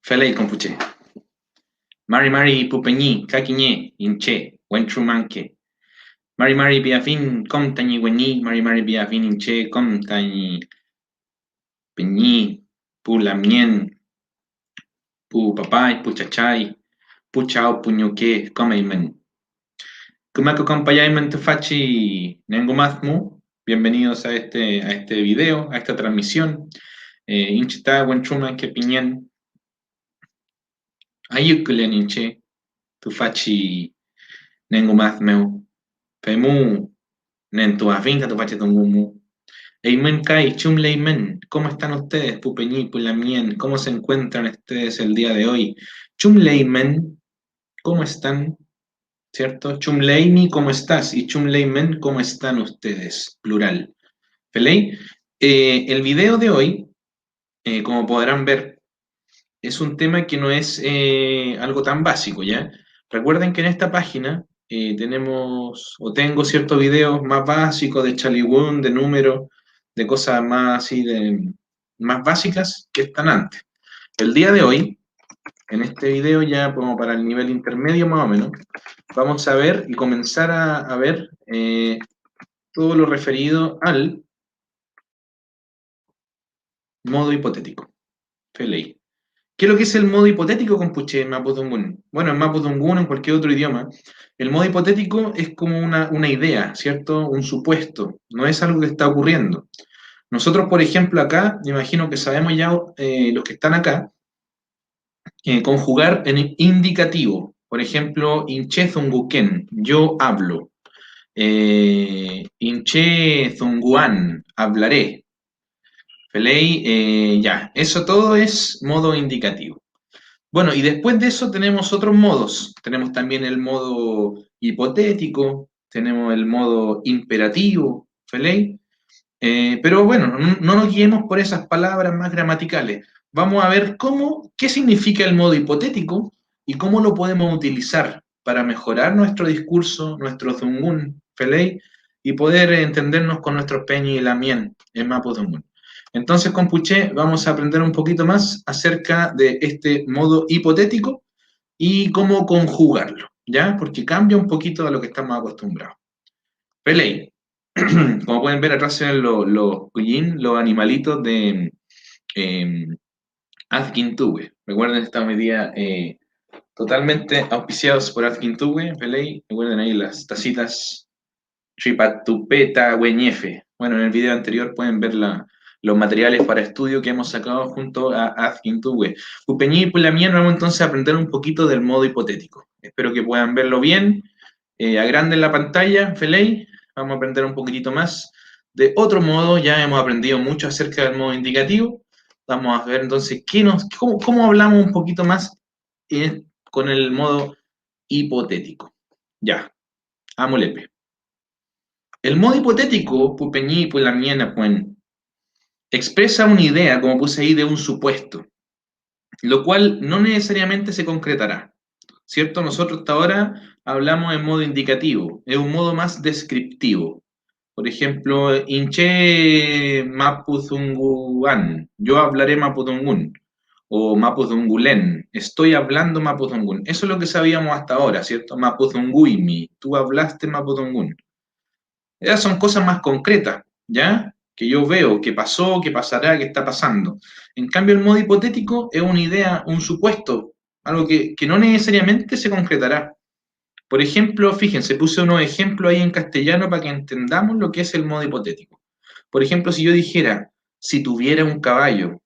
Felei compuche. Mari Mari Pupeñi, Kakiñe, Inche, Wenchumanque. Mari Mari Biafin, Comtañi Weni, Mari Mari Biafin Inche, Comtañi Peñi, Pulamien, Pu Papay, Puchachay, Puchao Puñuque, Comeimen. Kumako Compayaimen Tufachi Nengumazmu. Bienvenidos a este video, a esta transmisión. Inchita, Wenchumanque, Piñen. Ayukulen Inche, Tufachi Nengumazmeu. Femu, Nentuafinca, Tupachetungumu. Eimen Kai, Chumleimen, ¿cómo están ustedes, Pupeñí, Pulamien? ¿Cómo se encuentran ustedes el día de hoy? Chumleimen, ¿cómo están? ¿Cierto? Chumleimi, ¿cómo estás? Y Chumleimen, ¿cómo están ustedes? Plural. ¿Felei? El video de hoy, como podrán ver, es un tema que no es algo tan básico, ¿ya? Recuerden que en esta página tenemos, o tengo ciertos videos más básicos de Chaliwoon, de números, de cosas más así, más básicas que están antes. El día de hoy, en este video ya como para el nivel intermedio más o menos, vamos a ver y comenzar a ver todo lo referido al modo hipotético. Felei. ¿Qué es lo que es el modo hipotético, compuche, en Mapudungun? Bueno, en Mapudungun, en cualquier otro idioma, el modo hipotético es como una idea, ¿cierto? Un supuesto, no es algo que está ocurriendo. Nosotros, por ejemplo, acá, me imagino que sabemos ya, los que están acá, conjugar en indicativo. Por ejemplo, inche zunguken, yo hablo. Inche zunguan, hablaré. Felei, ya, eso todo es modo indicativo. Bueno, y después de eso tenemos otros modos. Tenemos también el modo hipotético, tenemos el modo imperativo, ¿felei? Pero bueno, no nos guiemos por esas palabras más gramaticales. Vamos a ver qué significa el modo hipotético y cómo lo podemos utilizar para mejorar nuestro discurso, nuestro zungun, ¿felei? Y poder entendernos con nuestros peñi y lamien en Mapu Zungun. Entonces, con Puché vamos a aprender un poquito más acerca de este modo hipotético y cómo conjugarlo, ¿ya? Porque cambia un poquito a lo que estamos acostumbrados. Pelei, como pueden ver atrás se ven los cuyin, los animalitos de eh, Azquintugüe. Recuerden, esta medida totalmente auspiciados por Azquintugüe, Pelei. Recuerden ahí las tacitas Tripatupeta Güeñefe. Bueno, en el video anterior pueden ver los materiales para estudio que hemos sacado junto a Azquintugüe. Pupeñí y Pulamien vamos entonces a aprender un poquito del modo hipotético. Espero que puedan verlo bien. Agranden la pantalla, Felei. Vamos a aprender un poquitito más de otro modo. Ya hemos aprendido mucho acerca del modo indicativo. Vamos a ver entonces cómo hablamos un poquito más con el modo hipotético. Ya, amolepe. El modo hipotético, Pupeñí, Pulamiena, pues, expresa una idea, como puse ahí, de un supuesto, lo cual no necesariamente se concretará, ¿cierto? Nosotros hasta ahora hablamos en modo indicativo, es un modo más descriptivo. Por ejemplo, Inche Mapudunguan, yo hablaré Mapudungun, o Mapudungulen, estoy hablando Mapudungun. Eso es lo que sabíamos hasta ahora, ¿cierto? Mapudunguimi, tú hablaste Mapudungun. Esas son cosas más concretas, ¿ya? Que yo veo, que pasó, que pasará, que está pasando. En cambio, el modo hipotético es una idea, un supuesto, algo que no necesariamente se concretará. Por ejemplo, fíjense, puse unos ejemplos ahí en castellano para que entendamos lo que es el modo hipotético. Por ejemplo, si yo dijera, si tuviera un caballo,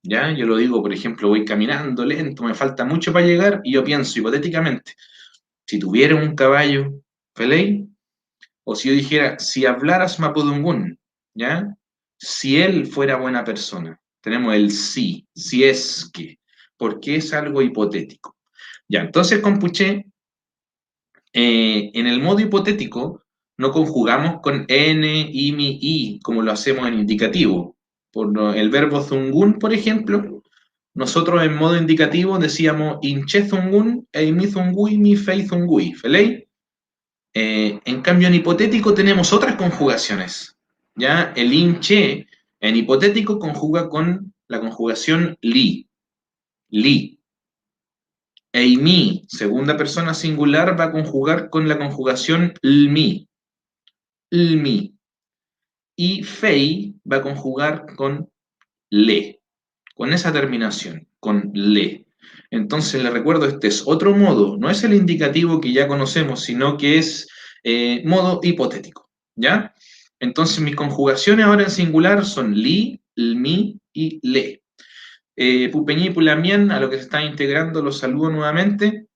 ¿ya? Yo lo digo, por ejemplo, voy caminando lento, me falta mucho para llegar, y yo pienso hipotéticamente, si tuviera un caballo, ¿feley? O si yo dijera, si hablaras Mapudungun, ¿ya? Si él fuera buena persona. Tenemos el si es que, porque es algo hipotético. Ya, entonces con Puché, en el modo hipotético, no conjugamos con n, mi, i, como lo hacemos en indicativo. El verbo zungun, por ejemplo, nosotros en modo indicativo decíamos inche zungun, mi zungui, mi fei zungui, ¿felei? En cambio, en hipotético tenemos otras conjugaciones. ¿Ya? El inche en hipotético conjuga con la conjugación li. li. Eimi, segunda persona singular, va a conjugar con la conjugación lmi, lmi. Y fei va a conjugar con le, con esa terminación, con le. Entonces les recuerdo, este es otro modo, no es el indicativo que ya conocemos, sino que es modo hipotético, ¿ya? Entonces mis conjugaciones ahora en singular son li, lmi y le. Pupeñí y Pulamien, a lo que se está integrando, los saludo nuevamente.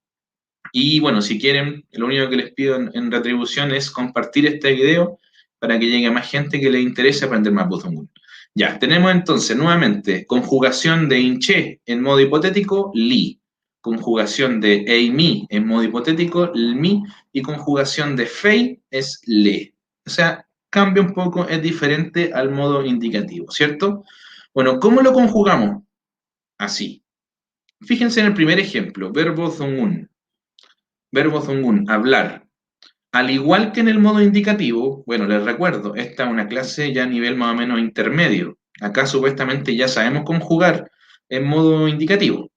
Y bueno, si quieren, lo único que les pido en retribución es compartir este video para que llegue a más gente que le interese aprender Mapudungun. Ya, tenemos entonces nuevamente conjugación de inche en modo hipotético, li. Conjugación de eimi en modo hipotético, lmi. Y conjugación de fei es le. O sea, cambia un poco, es diferente al modo indicativo, ¿cierto? Bueno, ¿cómo lo conjugamos? Así. Fíjense en el primer ejemplo, verbo zungun. Verbo zungun, hablar. Al igual que en el modo indicativo, bueno, les recuerdo, esta es una clase ya a nivel más o menos intermedio. Acá supuestamente ya sabemos conjugar en modo indicativo.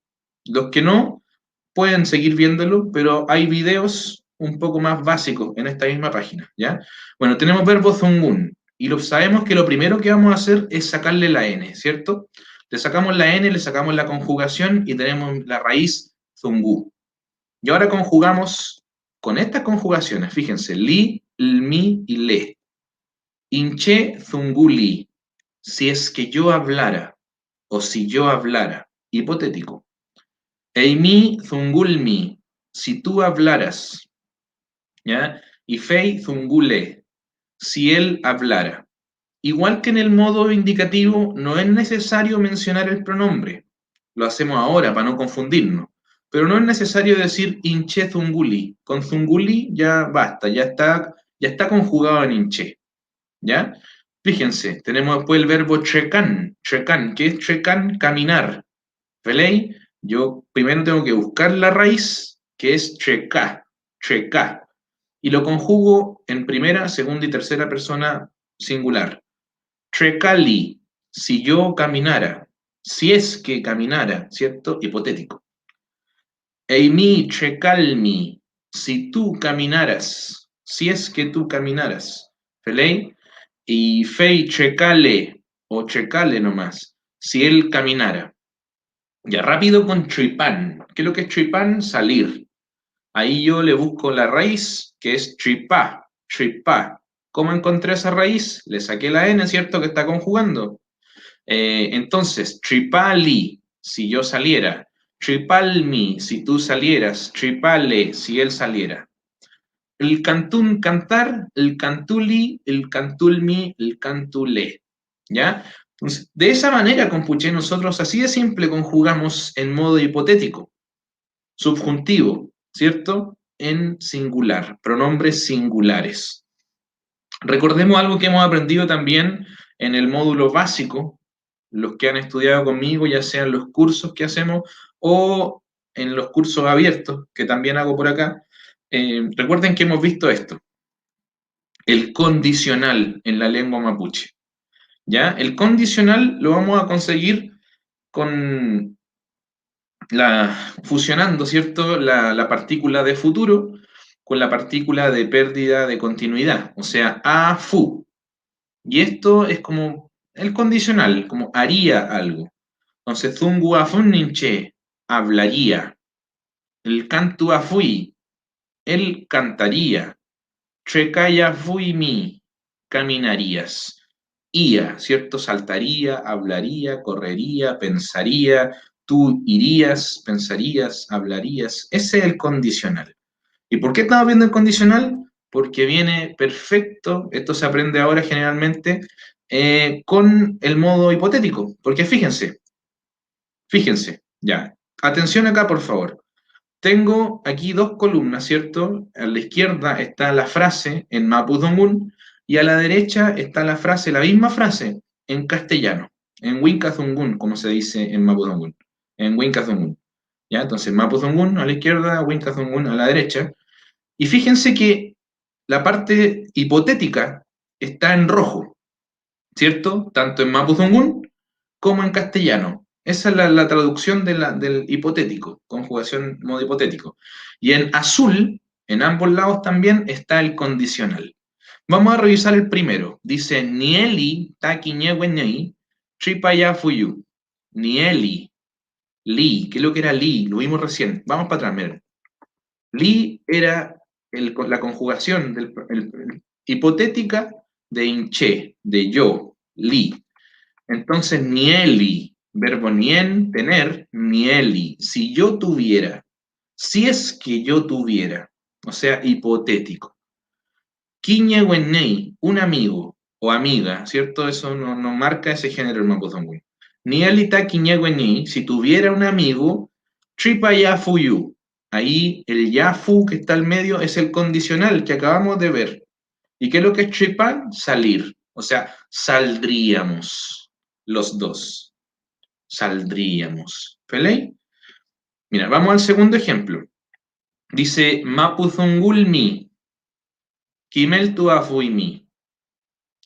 Los que no, pueden seguir viéndolo, pero hay videos un poco más básicos en esta misma página, ¿ya? Bueno, tenemos verbo zungun, y sabemos que lo primero que vamos a hacer es sacarle la n, ¿cierto? Le sacamos la n, le sacamos la conjugación y tenemos la raíz zungu. Y ahora conjugamos con estas conjugaciones, fíjense, li, lmi y le. Inche zunguli, si es que yo hablara, o si yo hablara, hipotético. Eimi zungulmi, si tú hablaras, ¿ya? Y fei zungule, si él hablara. Igual que en el modo indicativo, no es necesario mencionar el pronombre. Lo hacemos ahora para no confundirnos. Pero no es necesario decir inche zunguli. Con zunguli ya basta, ya está conjugado en inche. ¿Ya? Fíjense, tenemos después el verbo checan. Checan, ¿qué es checan? Caminar. ¿Veis? Yo primero tengo que buscar la raíz, que es checa. Checa. Y lo conjugo en primera, segunda y tercera persona singular. Trecali, si yo caminara, si es que caminara, ¿cierto? Hipotético. Eimi trecalmi, si tú caminaras, si es que tú caminaras. ¿Felei? Y fei trecale, o trecale nomás, si él caminara. Ya rápido con tripan. ¿Qué es lo que es tripan? Salir. Ahí yo le busco la raíz, que es tripá, tripá. ¿Cómo encontré esa raíz? Le saqué la n, ¿cierto? Que está conjugando. Entonces, tripali, si yo saliera. Tripalmi, si tú salieras. Tripale, si él saliera. El cantún, cantar. El cantuli, el cantulmi, el cantule. ¿Ya? Entonces, de esa manera, compuché, nosotros así de simple conjugamos en modo hipotético. Subjuntivo, ¿cierto? En singular, pronombres singulares. Recordemos algo que hemos aprendido también en el módulo básico, los que han estudiado conmigo, ya sean los cursos que hacemos o en los cursos abiertos, que también hago por acá. Recuerden que hemos visto esto, el condicional en la lengua mapuche. ¿Ya? El condicional lo vamos a conseguir con fusionando, ¿cierto?, la partícula de futuro con la partícula de pérdida de continuidad, o sea, a fu. Y esto es como el condicional, como haría algo. Entonces, zungu afunninche, hablaría. El cantu afui, él cantaría. Checaya fui mi, caminarías. Ia, ¿cierto? Saltaría, hablaría, correría, pensaría, tú irías, pensarías, hablarías. Ese es el condicional. ¿Y por qué estamos viendo el condicional? Porque viene perfecto, esto se aprende ahora generalmente, con el modo hipotético. Porque fíjense, ya. Atención acá, por favor. Tengo aquí dos columnas, ¿cierto? A la izquierda está la frase en Mapudungun y a la derecha está la frase, la misma frase, en castellano, en Winkazungun, como se dice en Mapudungun, en Winkazungun. ¿Ya? Entonces, Mapudungun a la izquierda, Winkazungun a la derecha. Y fíjense que la parte hipotética está en rojo, ¿cierto? Tanto en Mapudungun como en castellano. Esa es la traducción del hipotético, conjugación modo hipotético. Y en azul, en ambos lados también, está el condicional. Vamos a revisar el primero. Dice, Nieli taki ñewenei, tripaya fuyu. Nieli, li, ¿qué es lo que era li? Lo vimos recién. Vamos para atrás, miren. Li era la conjugación hipotética de inche, de yo, li. Entonces, nieli, verbo nien, tener, nieli, si yo tuviera, si es que yo tuviera, o sea, hipotético. Kiñewenei, un amigo o amiga, ¿cierto? Eso no marca ese género el mapudungun. Nieli ta kiñewenei, si tuviera un amigo, tripa yafuyu. Ahí el yafu que está al medio es el condicional que acabamos de ver. ¿Y qué es lo que es tripan? Salir. O sea, saldríamos los dos. Saldríamos. ¿Feley? Mira, vamos al segundo ejemplo. Dice Mapuzungulmi, Kimeltu afuimi.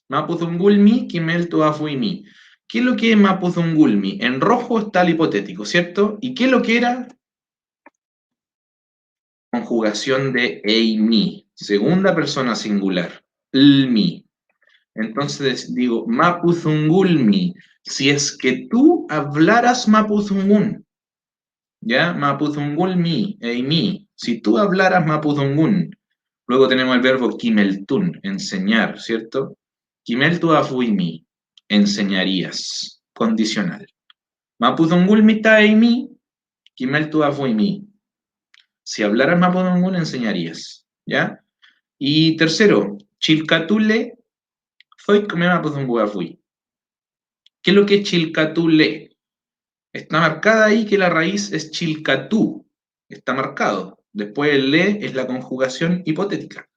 Mapuzungulmi, Kimeltu afuimi. ¿Qué es lo que es Mapuzungulmi? En rojo está el hipotético, ¿cierto? ¿Y qué es lo que era? Conjugación de eimi, segunda persona singular. Lmi. Entonces digo, Mapuzungulmi, si es que tú hablaras Mapuzungun, ¿ya? Mapuzungulmi, eimi, si tú hablaras Mapuzungun. Luego tenemos el verbo kimeltun, enseñar, ¿cierto? Kimeltu afuimi, enseñarías, condicional. Mapuzungulmi ta eimi, kimeltu afuimi. Si hablaras Mapuzungun, enseñarías, ¿ya? Y tercero, chilcatule, soy come Mapuzungun afui. ¿Qué es lo que es chilcatule? Está marcada ahí que la raíz es chilcatú. Está marcado. Después el le es la conjugación hipotética.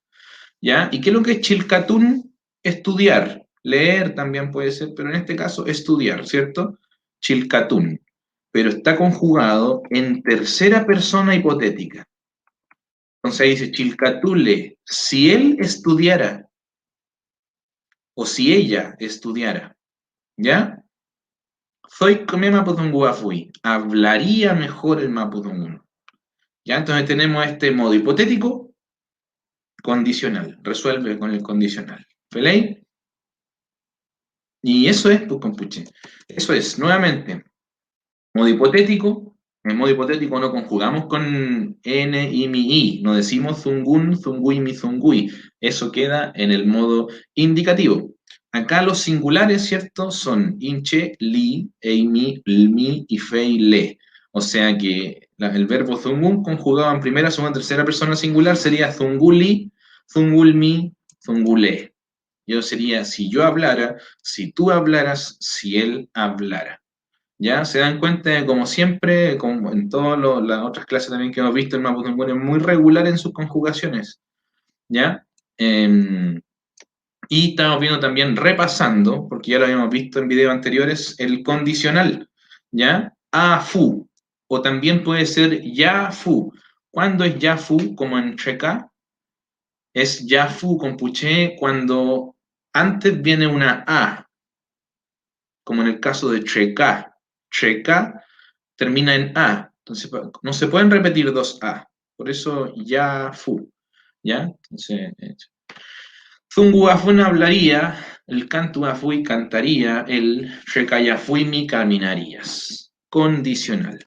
¿Ya? ¿Y qué es lo que es chilcatún? Estudiar. Leer también puede ser, pero en este caso estudiar, ¿cierto? Chilcatún. Pero está conjugado en tercera persona hipotética. Entonces ahí dice chilcatule, si él estudiara o si ella estudiara, ¿ya? Soy come mapudungun fui. Hablaría mejor el mapudungun. ¿Ya? Entonces tenemos este modo hipotético, condicional. Resuelve con el condicional. ¿Feley? Y eso es, pues, compuche. Eso es, nuevamente, modo hipotético. En modo hipotético no conjugamos con n y mi i. No decimos zungun, zungui, mi zungui. Eso queda en el modo indicativo. Acá los singulares, ¿cierto? Son inche, li, eimi, lmi y fei, le. O sea que el verbo zungun conjugado en primera, segunda, tercera persona singular sería zunguli, zungulmi, zungule. Yo sería si yo hablara, si tú hablaras, si él hablara. ¿Ya? Se dan cuenta de, como siempre, como en todas las otras clases también que hemos visto, el mapudungun es muy regular en sus conjugaciones. ¿Ya? Y estamos viendo también, repasando, porque ya lo habíamos visto en videos anteriores, el condicional. ¿Ya? A, fu. O también puede ser ya, fu. ¿Cuándo es ya, fu? Como en Checa. Es ya, fu con puché cuando antes viene una A, como en el caso de Checa. Checa termina en A. Entonces, no se pueden repetir dos A. Por eso ya fu. ¿Ya? Entonces, Zungu afun hablaría, el cantu afui cantaría, el mi caminarías. Condicional.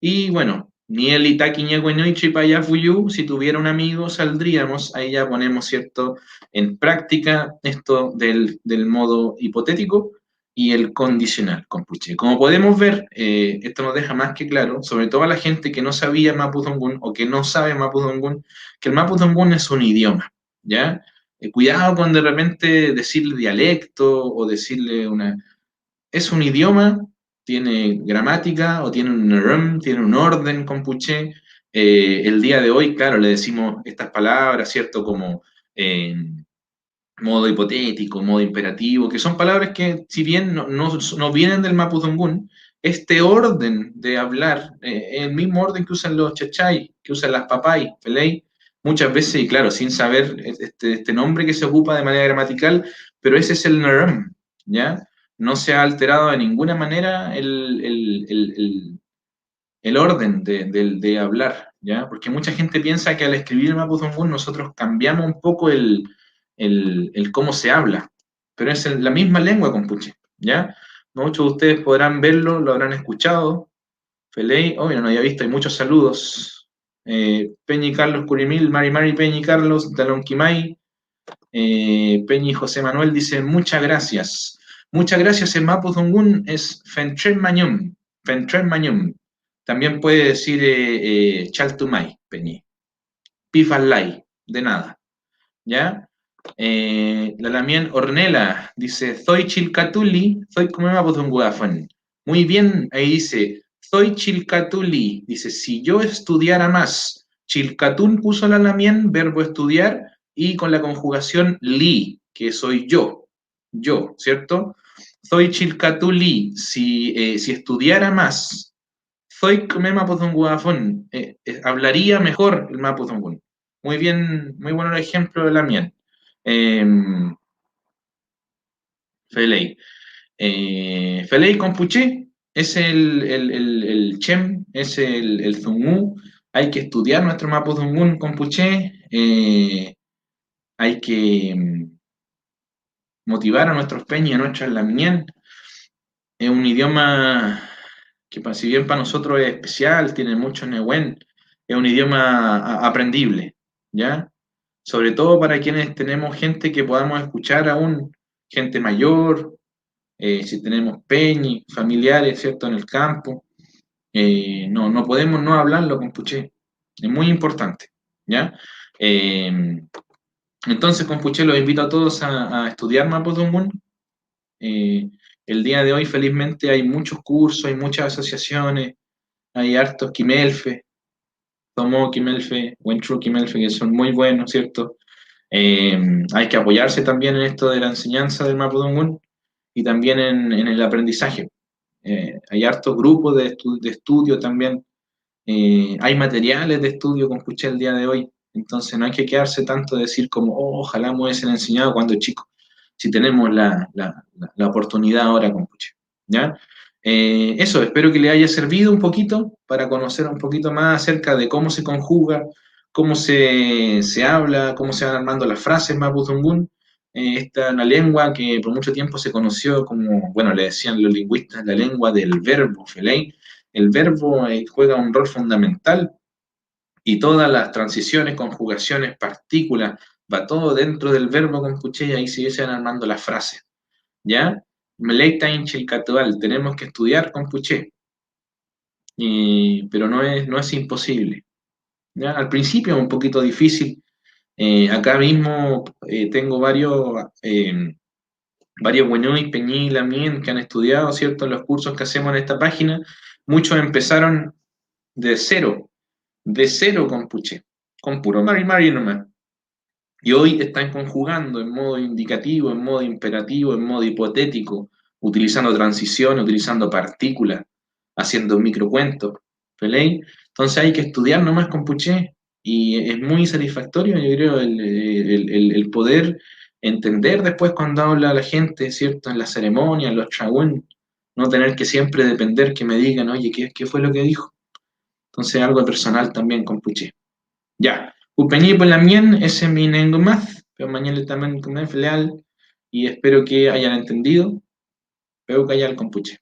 Y bueno, ni el itaki ñeguenoichi payafuyu, si tuviera un amigo, saldríamos. Ahí ya ponemos, ¿cierto?, en práctica esto del modo hipotético y el condicional, compuche. Como podemos ver, esto nos deja más que claro, sobre todo a la gente que no sabía Mapudungun o que no sabe Mapudungun, que el Mapudungun es un idioma, ¿ya? Cuidado con de repente decirle dialecto o decirle una... Es un idioma, tiene gramática o tiene tiene un orden compuche. El día de hoy, claro, le decimos estas palabras, ¿cierto? Como modo hipotético, modo imperativo, que son palabras que, si bien no vienen del mapudungun, este orden de hablar, el mismo orden que usan los chachay, que usan las papay, ¿pelei? Muchas veces, y claro, sin saber este nombre que se ocupa de manera gramatical, pero ese es el NRM, ¿ya? no se ha alterado de ninguna manera el orden de hablar, ¿ya? Porque mucha gente piensa que al escribir el Mapudungun nosotros cambiamos un poco el cómo se habla, pero es la misma lengua compuche, ¿ya? Muchos de ustedes podrán verlo, lo habrán escuchado. Feley, oh, no había visto, hay muchos saludos. Peñi Carlos Curimil, Mari Mari Peñi Carlos, Dalon Quimay, Peñi José Manuel dice, muchas gracias. Muchas gracias en Mapudungun es Fentren Mañum. Fentren Mañum. También puede decir Chaltumay, Peñi. Pifalay, de nada. ¿Ya? La Lamien Ornella dice, Zoy Chilcatuli, Zoy Comema Mapudunguafan. Muy bien, ahí dice, Zoy Chilcatuli. Dice, si yo estudiara más. Chilcatún puso la Lamien, verbo estudiar, y con la conjugación li, que soy yo, ¿cierto? Soy Chilcatuli, si estudiara más, soy come Mapudunguafón, hablaría mejor el Mapudungun. Muy bien, muy bueno el ejemplo de la mien. Eh, Feley. Feley Compuché es el Chem, es el Zungu. Hay que estudiar nuestro Mapudungun Compuché. Hay que motivar a nuestros peñas, a nuestras lamien. Es un idioma que, si bien para nosotros es especial, tiene mucho Nehuen, es un idioma aprendible, ¿ya? Sobre todo para quienes tenemos gente que podamos escuchar aún, gente mayor, si tenemos peñi, familiares, ¿cierto?, en el campo, no podemos no hablarlo con Puché, es muy importante, ¿ya? Entonces, con Puché los invito a todos a estudiar Mapudungun. Eh, el día de hoy, felizmente, hay muchos cursos, hay muchas asociaciones, hay hartos Quimelfe, Tomó Quimelfe, Wentru Quimelfe, que son muy buenos, ¿cierto? Eh, hay que apoyarse también en esto de la enseñanza del Mapudungun y también en el aprendizaje. Hay hartos grupos de estudio también. Hay materiales de estudio con Puché el día de hoy. Entonces no hay que quedarse tanto de decir como, oh, ojalá me hubiesen enseñado cuando chico, si tenemos la oportunidad ahora con Puché. ¿Ya? Eso, espero que le haya servido un poquito para conocer un poquito más acerca de cómo se conjuga, cómo se habla, cómo se van armando las frases Mapudungun. Esta es una lengua que por mucho tiempo se conoció como, bueno, le decían los lingüistas, la lengua del verbo, Feley. El verbo juega un rol fundamental y todas las transiciones, conjugaciones, partículas, va todo dentro del verbo con puché y ahí se van armando las frases. ¿Ya? Meleita Inchilcatual, tenemos que estudiar con puché, pero no es imposible. ¿Ya? Al principio es un poquito difícil. Acá mismo tengo varios Buñuel, Peñí, Lamien que han estudiado, ¿cierto? En los cursos que hacemos en esta página. Muchos empezaron de cero con puché, con puro Mari Mari nomás. Y hoy están conjugando en modo indicativo, en modo imperativo, en modo hipotético, utilizando transiciones, utilizando partículas, haciendo microcuentos. ¿Peley? Entonces hay que estudiar nomás con puché y es muy satisfactorio, yo creo, el poder entender después cuando habla la gente, ¿cierto? En la ceremonia, en los chagún, no tener que siempre depender que me digan, oye, ¿qué fue lo que dijo? Entonces algo personal también con puché. Ya, Upení por la mien, ese es mi nengomath, pero mañana también con leal y espero que hayan entendido, pero que haya el compuche.